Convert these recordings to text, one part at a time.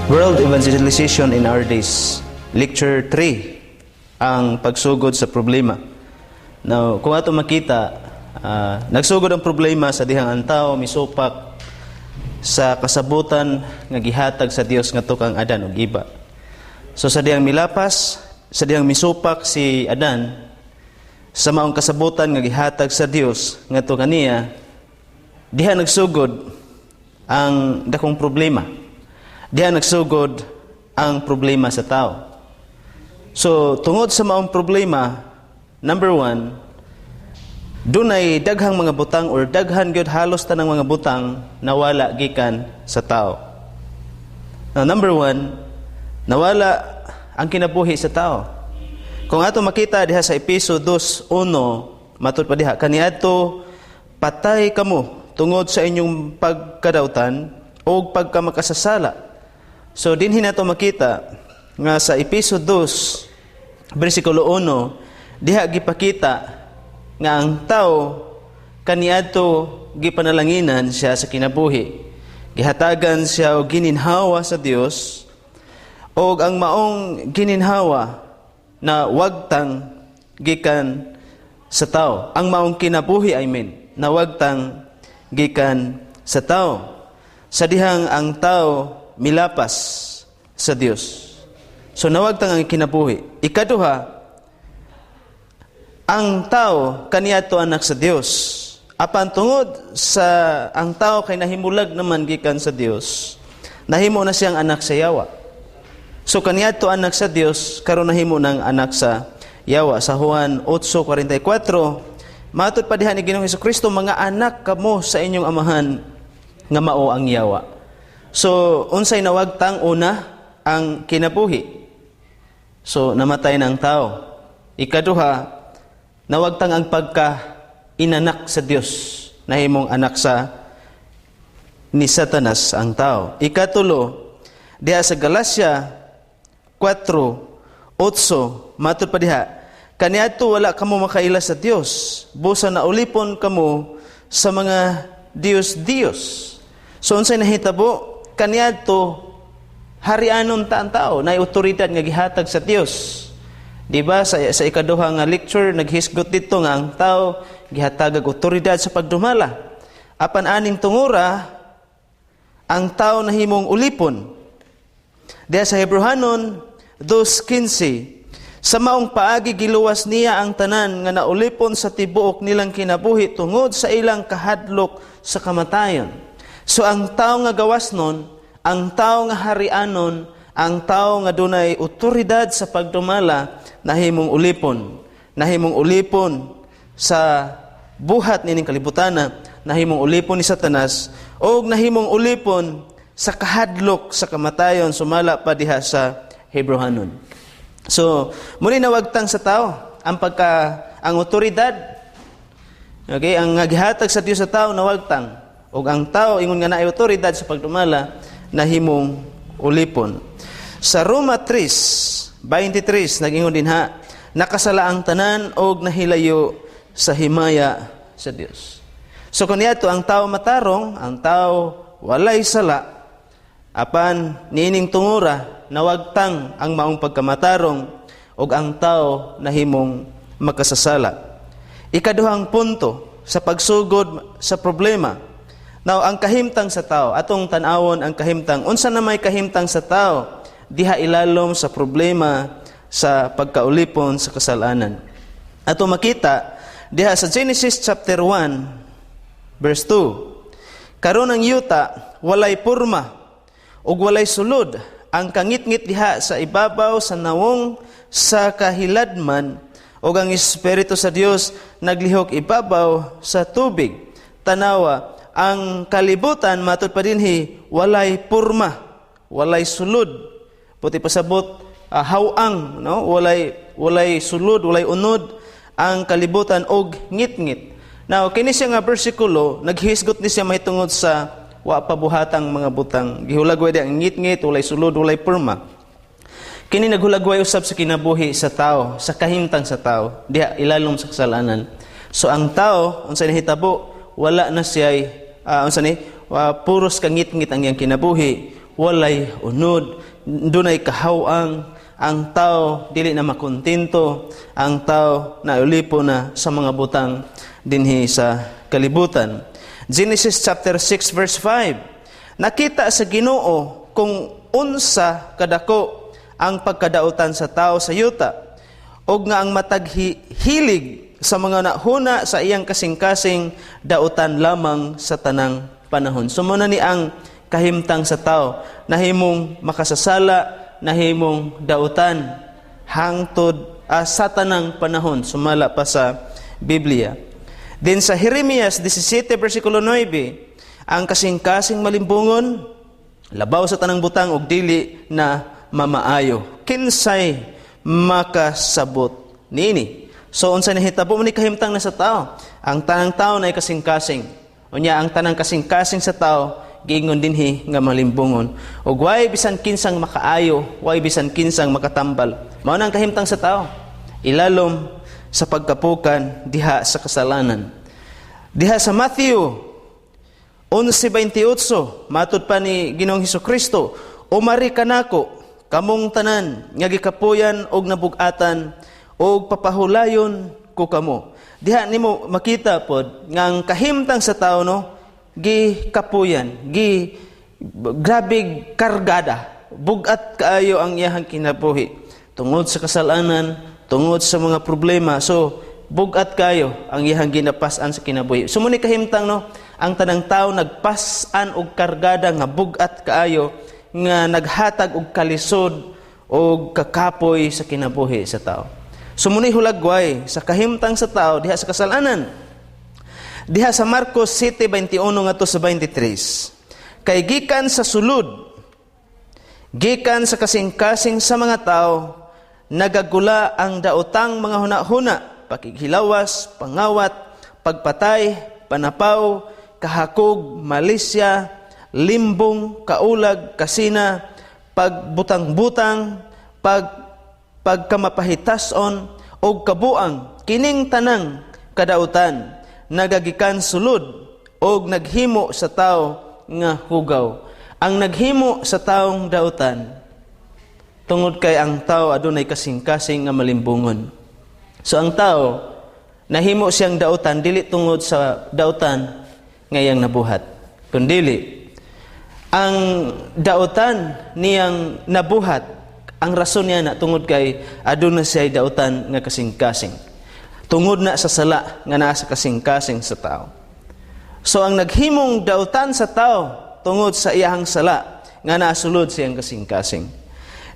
World Evangelization in Our Days, Lecture 3, ang pagsugod sa problema. Now, kung ato makita, nagsugod ang problema sa dihang ang tao misupak sa kasabutan nga gihatag sa Dios ngadto kang Adan ug iba. So sa dihang milapas, sa dihang misupak si Adan sa maong kasabutan nga gihatag sa Dios ngadto kaniya, diha nagsugod ang dakong problema. Diha nagsugod ang problema sa tao. So, tungod sa maong problema, number 1, dunay daghang mga butang or daghan gyud halos tanang mga butang nawala gikan sa tao. Now, number 1, nawala ang kinabuhi sa tao. Kung ato makita diha sa Epeso 2:1, matud pa diha, kaniadto patay kamo tungod sa inyong pagkadautan o pagkamakasasala. So dinhi nato makita nga sa Epeso 2 bersikulo 1 diha gipakita nga ang tao kaniadto gipanalanginan siya sa kinabuhi. Gihatagan siya og gininhawa sa Dios og ang maong gininhawa na wagtang gikan sa tao. Ang maong kinabuhi na wagtang gikan sa tao. Sa dihang ang tao milapas sa Dios. So nawagtang ang kinabuhi. Ikaduha, ang tao kaniadto anak sa Dios. Apan tungod sa ang tao kay nahimulag naman gikan sa Dios, nahimo na siyang anak sa Yawa. So kaniadto anak sa Dios, karon nahimo ng anak sa Yawa. Sa Juan 8:44, matud pa diha ni Ginoong Hesukristo, mga anak kamo sa inyong amahan nga mao ang Yawa. So, unsay nawagtang una ang kinabuhi. So, namatay na ang tao. Ikaduha, nawagtang ang pagka-inanak sa Dios. Nahimong anak ni Satanas ang tao. Ikatulo, diha sa Galacia 4:8, matud pa diha, kaniadto wala kamo makaila sa Dios, busa na ulipon kamo sa mga Dios. So, unsay nahitabo? Kaniadto harianon ta ang tao, na otoridad nga gihatag sa Dios. Diba sa ikaduha nga lecture naghisgot dito nga ang tao gihatag og otoridad sa pagdumala. Apan aning tungura ang tao nahimong ulipon. Diha sa Hebrehanon 2:15, sa maong paagi giluwas niya ang tanan nga naulipon sa tibuok nilang kinabuhi tungod sa ilang kahadlok sa kamatayon. So ang tao nga gawasnon, ang tao nga harianon, ang tao nga dunay otoridad sa pagdumala, nahimong ulipon sa buhat nining kalibutana, nahimong ulipon ni Satanas, o nahimong ulipon sa kahadlok sa kamatayon, sumala pa diha sa Hebrehanon. So, muli nawagtang sa tao ang otoridad, okay, ang gihatag sa Dios sa tao nawagtang. O ang tao ingon nga naay otoridad sa pagdumala, nahimong ulipon. Sa Roma 3:23 nag-ingon din nakasala ang tanan og nahilayo sa himaya sa Dios. So kaniadto ang tao matarong, ang tao walay sala, apan niining tungura nawagtang ang maong pagkamatarong og ang tao nahimong makasasala. Ikaduhang punto sa pagsugod sa problema. Now, ang kahimtang sa tao, atong tanawon ang kahimtang. Unsa na may kahimtang sa tao, diha ilalom sa problema sa pagkaulipon sa kasalanan. Ato makita, diha sa Genesis chapter 1, verse 2, karon ang yuta, walay purma, ug walay sulod, ang kangit-ngit diha sa ibabaw sa nawong sa kahiladman, ug ang Espiritu sa Dios naglihok ibabaw sa tubig. Tanawa, ang kalibutan matud pa dinhi walay purma, walay sulod. Puti pasabot hawang, no? Walay sulod, walay unod ang kalibutan og ngit-ngit. Now kini siya nga bersikulo naghisgot ni siya mahitungod sa wa pabuhatang mga butang. Gihulagway di ang ngit-ngit, walay sulod, walay purma. Kini naghulagway usab sa kinabuhi sa tao, sa kahimtang sa tao, diha ilalom sa kasalanan. So ang tao unsay nahitabo, wala na siya puros kangit-ngit ang iyang kinabuhi, walay unod, dunay kahawang, ang tao dili na makontento, ang tao na ulipo na sa mga butang dinhi sa kalibutan. Genesis chapter 6 verse 5. Nakita sa Ginoo kung unsa kadako ang pagkadautan sa tao sa yuta, og nga ang matag hilig sa mga nahuna sa iyang kasing-kasing dautan lamang sa tanang panahon. Sumuna ni ang kahimtang sa tao, nahimong makasasala, nahimong dautan hangtod sa tanang panahon, sumala pa sa Biblia. Din sa Jeremias 17 versikulo 9, ang kasing-kasing malimbungon labaw sa tanang butang og dili na mamaayo, kinsay makasabot niini. So unsa ni hitabo ni kahimtang na sa tao? Ang tanang tao na kasing-kasing, unya ang tanang kasing-kasing sa tao giingon dinhi nga malimbungon, ug way bisan kinsang makaayo, way bisan kinsang makatambal. Mao nang kahimtang sa tao, ilalom sa pagkapukan diha sa kasalanan. Diha sa Matthew 11:28, matud pa ni Ginoong Hesukristo, umari kanako kamong tanan nga gikapuyan og nabug-atan, og papahulayon ko kamo. Diha nimo makita pod nga ang kahimtang sa tao gikapuyan, grabig kargada, bugat kaayo ang iyahang kinabuhi tungod sa kasalanan, tungod sa mga problema. So bugat kayo ang iyahang ginapasan sa kinabuhi. Sumuni kahimtang ang tanang tao nagpasan og kargada nga bugat kaayo, nga naghatag og kalisod og kakapoy sa kinabuhi sa tao. Sumuni hulagway sa kahimtang sa tao diha sa kasalanan. Diha sa Marcos 7:21 ngadto sa 23. Kay gikan sa sulod, gikan sa kasing-kasing sa mga tao, nagagula ang daotang mga hunahuna, pakighilawas, pangawat, pagpatay, panapaw, kahakog, malisya, limbong, kaulag, kasina, pagbutang-butang, pagkamapahitason, o kabuang, kining tanang kadautan, nagagikan sulod, o naghimo sa tao nga hugaw. Ang naghimo sa taong dautan, tungod kay ang tao adunay kasing-kasing nga malimbungon. So ang tao, nahimo siyang dautan, dili tungod sa dautan ngayang nabuhat, kundili ang dautan niyang nabuhat, ang rason niya na tungod kay aduna siya dautan nga kasing-kasing, tungod na sa sala nga naa sa kasing-kasing sa tao. So ang naghimong dautan sa tao tungod sa iyahang sala nga nasulod siyang kasing-kasing.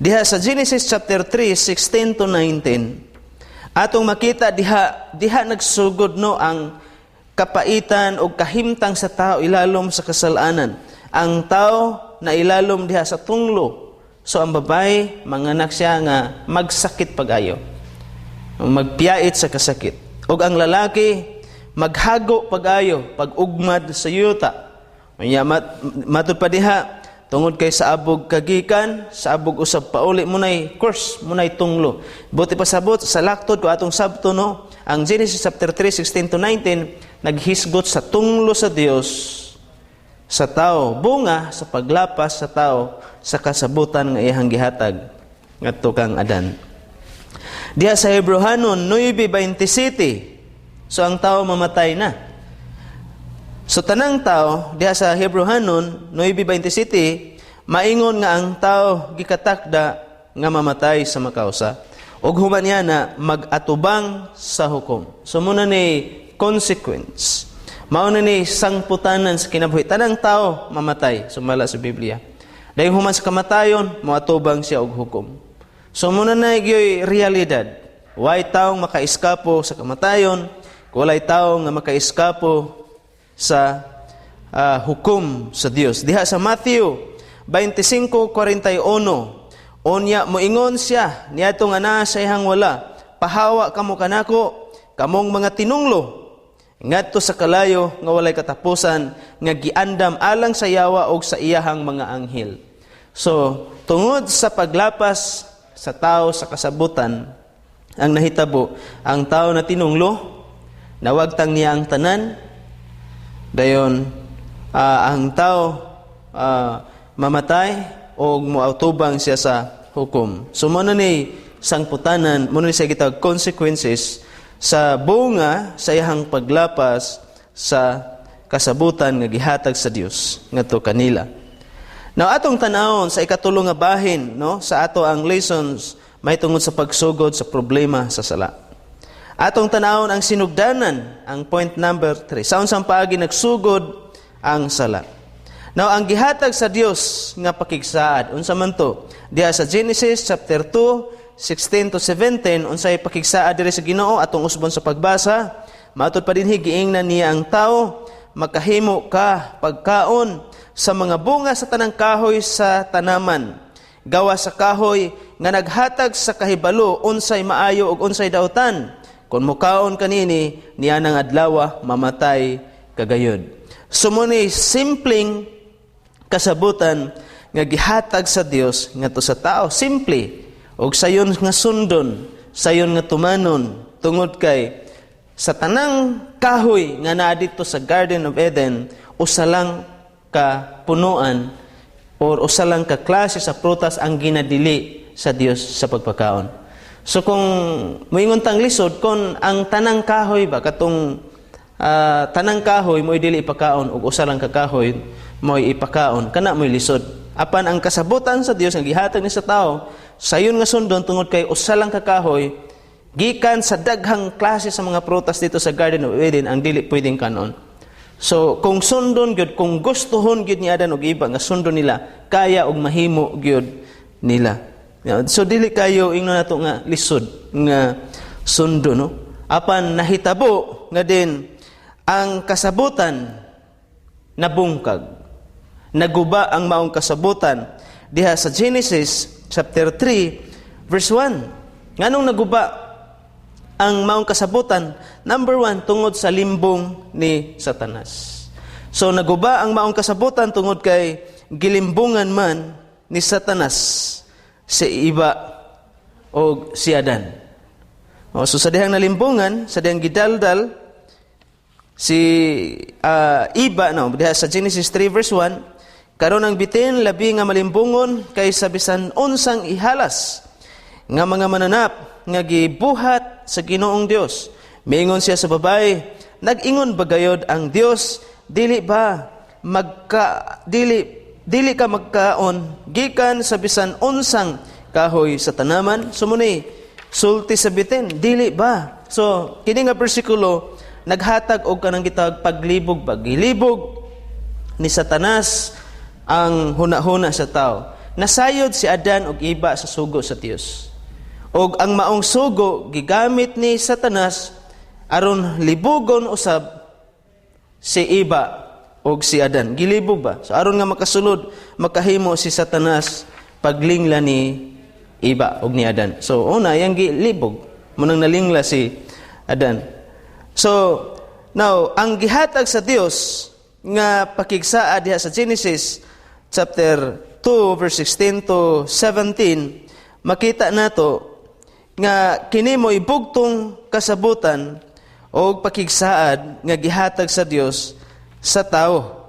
Diha sa Genesis chapter 3, 16 to 19, atong makita diha nagsugod ang kapaitan o kahimtang sa tao ilalom sa kasalanan. Ang tao na ilalom diha sa tunglo. So ang babae, manganak siya nga magsakit pag-ayo, magpiyait sa kasakit. O ang lalaki, maghago pag-ayo, pag-ugmad sa yuta. Matud pa diha, tungod kay sa abog kagikan, sa abog usab pauli munay course, munay tunglo. Buti pasabot sa laktod ko atong sabto ang Genesis chapter 3, 16 to 19, naghisgot sa tunglo sa Dios sa tao, bunga sa paglapas sa tao sa kasabutan nga iyang gihatag ngadto kang Adan. Diha sa Hebrehanon 9:27, so ang tao mamatay na. So tanang tao diha sa Hebrehanon 9:27, maingon nga ang tao gikatakda nga mamatay sa makausa, ug human niya na mag-atubang sa hukom. So muna ni consequence, mao na ni sangputanan sa kinabuhi. Tanang tao mamatay, sumala sa Biblia. Dahil human sa kamatayon, moatubang siya og hukom. So muna na gyoy realidad. Way taong makaiskapo sa kamatayon, walay tao nga makaiskapo sa hukom sa Dios. Diha sa Matthew 25:41, unya moingon siya niadto nga naa sa ihang wala, pahawa kamo kanako, kamong mga tinunglo, ngadto sa kalayo nga walay katapusan, nga giandam alang sa yawa og sa iyahang mga anghel. So tungod sa paglapas sa tao sa kasabutan, ang nahitabo, ang tao na tinunglo, nawagtang niya ang tanan, dayon ang tao mamatay o moautubang siya sa hukom. So muna ni sangputanan, muna ni siya gitawag consequences sa bunga sa iyang paglapas sa kasabutan nga gihatag sa Dios ngadto kanila. Now atong tanawon sa ikatulo nga bahin, no, sa ato ang lessons may tungod sa pagsugod sa problema sa sala. Atong tanawon ang sinugdanan, ang point number 3. Sa unsang paagi nagsugod ang sala. Now ang gihatag sa Dios nga pakigsaad, unsa man to? Diha sa Genesis chapter 2 16 to 17, unsay pakigsaad diri sa Ginoo atong usbon sa pagbasa. Matud pa dinhi giingnan niya ang tao, makahimo ka pagkaon sa mga bunga sa tanang kahoy sa tanaman. Gawa sa kahoy nga naghatag sa kahibalo unsay maayo ug unsay dautan. Kung mukaon kanini, niya nang adlaw mamatay kagayod. Sumuni simpleng kasabutan nga gihatag sa Dios ngadto sa tao, simple. Og sayon nga sundon, sayon nga tumanon, tungod kay sa tanang kahoy nga naa dito sa Garden of Eden, usa lang ka punuan or usa lang ka klase sa prutas ang ginadili sa Dios sa pagpakaon. So kung moingon tang lisod, kung ang tanang kahoy ba, katong tanang kahoy mo dili ipakaon ug usa lang ka kahoy mo ipakaon, kana mo lisod. Apan ang kasabutan sa Dios nga gihatag ni sa tao, sayon nga sundon tungod kay usa lang ka kahoy, gikan sa daghang klase sa mga prutas dito sa Garden of Eden ang dili pwedeng kanon. So kung sundon gyud, kung gustuhon gyud ni Adan og iba nga sundon nila, kaya og mahimo gyud nila. So dili kayo ingnon nato nga lisod nga sundo, no? Apan nahitabo nga din ang kasabutan nabungkag. Naguba ang maong kasabutan diha sa Genesis chapter 3 verse 1. Nganong naguba ang maong kasabutan? Number 1, tungod sa limbong ni Satanas. So naguba ang maong kasabutan tungod kay gilimbungan man ni Satanas si Iba o si Adan. So sa dihang nalimbungan, sa dihang gidaldal si Iba, no, diha sa Genesis 3 verse 1, karon ang bitin labi nga malimbungon kaysa bisan unsang ihalas nga mga mananap nga gibuhat sa Ginoong Dios. Miingon siya sa babae, nag-ingon ba gayod ang Dios, dili ka magkaon gikan sa bisan unsang kahoy sa tanaman? Sumuni sulti sa bitin, dili ba? So kini nga bersikulo naghatag og kanang gitawag paglibog, pagilibog ni Satanas ang hunahuna sa tao. Nasayod si Adan og Iba sa sugo sa Dios. Og ang maong sugo gigamit ni Satanas aron libugon usab si Iba og si Adan. Gilibog ba? So aron nga makasulod, makahimo si Satanas paglingla ni Iba og ni Adan. So una yang gilibog, munang nalingla si Adan. So now ang gihatag sa Dios nga pakigsaa diha sa Genesis chapter 2 verse 16 to 17, makita nato nga kini mo ibugtong kasabutan o pakigsaad nga gihatag sa Dios sa tao,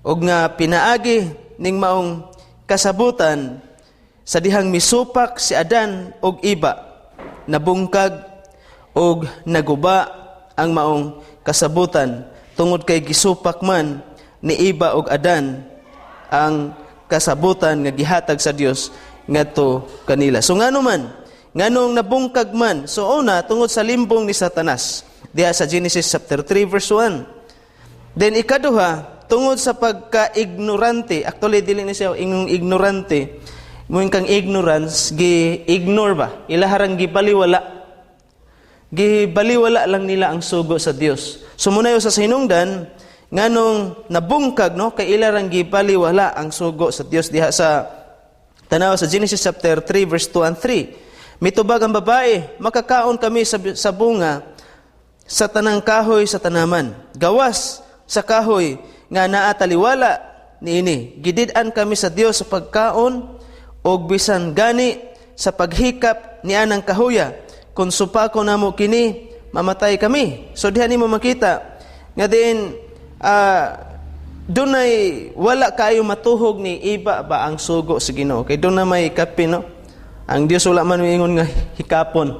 o nga pinaagi ning maong kasabutan sa dihang misupak si Adan og Iba, nabungkag og naguba ang maong kasabutan tungod kay gisupak man ni Iba og Adan ang kasabutan nga gihatag sa Dios ngadto kanila. So ngano man, nganong nabungkag man, so una tungod sa limbong ni Satanas diha sa Genesis chapter 3 verse 1. Then ikaduha, tungod sa pagka-ignorante, actually dili ni siya ignorante, muing kang ignorance, gi-ignore ba? Ilaharang gibaliwala lang nila ang sugo sa Dios. So muna sa hinungdan, nganong nabungkag, no, kay ilarang gibaliwala ang sugo sa Dios diha sa tanaw sa Genesis chapter 3 verse 2 and 3. Mitubag ang babae, makakaon kami sa bunga sa tanang kahoy sa tanaman. Gawas sa kahoy nga naa taliwala niini. Gidid-an kami sa Dios sa pagkaon og bisan gani sa paghikap ni anang kahoya. Kung supako namo kini, mamatay kami. So diha nimo makita nga din doon ay wala kayo matuhog ni iba ba ang sugo sa Ginoo. Kay doon na may kapi, no? Ang Dios wala man ingon nga hikapon.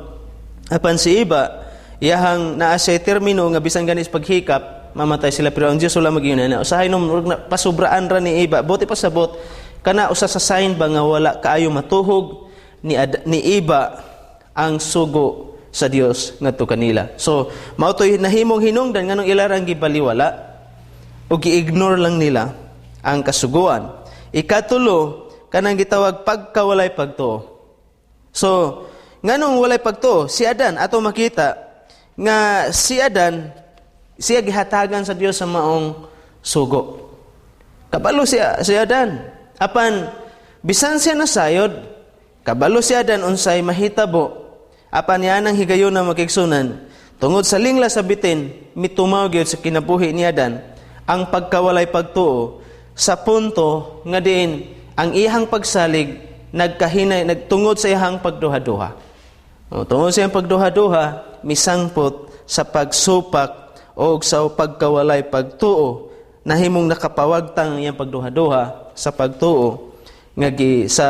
Apan si iba, iyahang naa siya termino nga bisan ganis paghikap, mamatay sila. Pero ang Dios wala mag-ingon na. Usahay nung pasubraan ra ni iba. Buti pasabot, kana usa sa sign ba nga wala kayo matuhog ni iba ang sugo sa Dios ngadto kanila. So, mao toy nahimong hinungdan nganong ilarang gibaliwala o gi-ignore lang nila ang kasuguan. Ikatulo, kanang gitawag pagkawalay pagtuo. So, nganong walay pagtuo? Si Adan, ato makita nga si Adan, siya gihatagan sa Dios sa maong sugo. Kabalo si Adan. Apan, bisan siya nasayod, kabalo si Adan unsay mahitabo, apan yan ang higayon na makigsunan, tungod sa lingla sa bitin, mitumaw gyud sa kinabuhi ni Adan, ang pagkawalay pagtuo, sa punto nga diin, ang ihang pagsalig, nagtungod sa ihang pagduha-duha. Tungod sa iyang pagduha-duha, misangpot sa pagsupak o sa pagkawalay pagtuo, nahimong nakapawagtang iyang pagduha-duha sa pagtuo, nga sa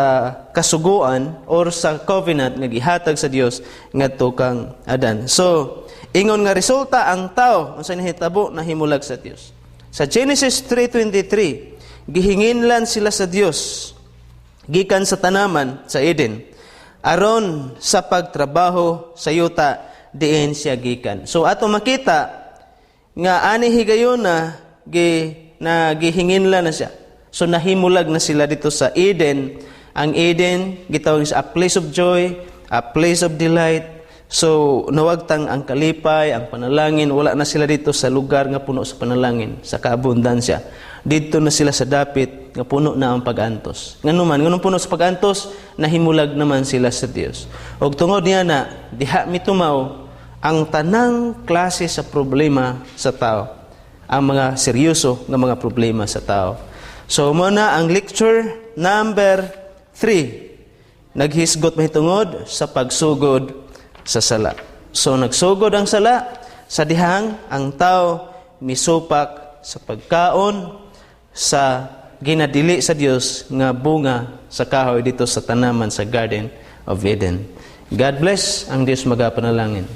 kasuguan or sa covenant nga gihatag sa Dios ngadto kang Adan. So, ingon nga resulta ang tao unsay nahitabo nahimulag sa Dios. Sa Genesis 3:23, gihinginlan sila sa Dios gikan sa tanaman sa Eden aron sa pagtrabaho sa yuta diin siya gikan. So ato makita nga ani higayon na gihinginlan na siya. So nahimulag na sila dito sa Eden. Ang Eden gitawag sa a place of joy, a place of delight. So nawagtang ang kalipay, ang panalangin, wala na sila dito sa lugar nga puno sa panalangin, sa kaabundansya. Dito na sila sa dapit nga puno na ang pag-antos. Nganong puno sa pag-antos, nahimulag naman sila sa Dios. Og tungod niya na diha mitumaw ang tanang klase sa problema sa tao, ang mga seryoso nga mga problema sa tao. So, muna ang lecture number 3. Naghisgot mahitungod sa pagsugod sa sala. So, nagsugod ang sala sa dihang ang tao misupak sa pagkaon sa ginadili sa Dios nga bunga sa kahoy dito sa tanaman sa Garden of Eden. God bless. Ang Dios magapanalangin.